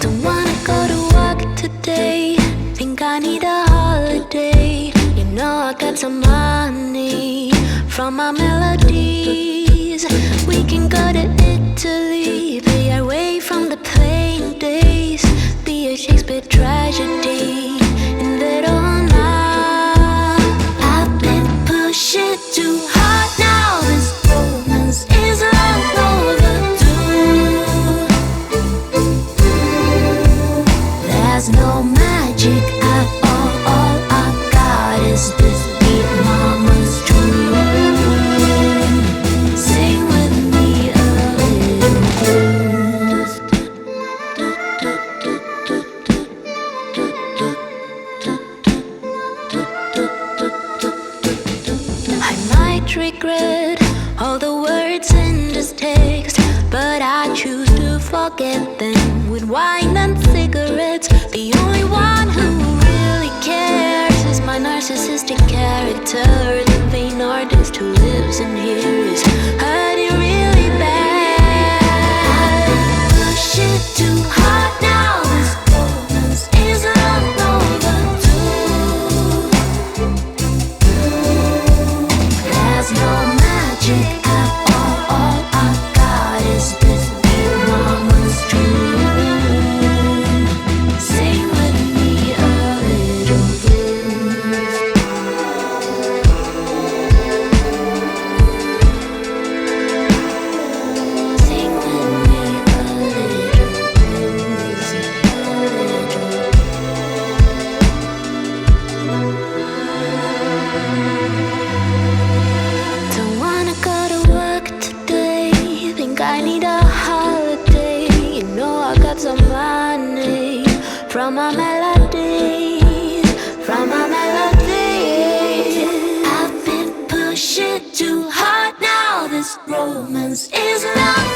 Don't wanna go to work today. Think I need a holiday. You know I got some money from my melodies. We can go to Italy, be away from the plain days, be a Shakespeare tragedy in Verona. I've been pushing too hard now. This romance is long overdue. There's no magic at all. All I got is this beat mama's tune. Sing with me a little blues. I might regret all the words in this text, but I choose to forget them with wine and cigarettes. The only one who really cares is my narcissistic character, the vain artist who lives in here is hurting really bad. I've been pushing too hard now. This romance is long overdue. There's no magic at all. All I got is this big mama's tune. Sing with me a little blues. Sing with me a little blues. Don't wanna go to work today. Think I need a holiday. You know I got some money from my melodies, from my melodies. I've been pushing too hard now. This romance is long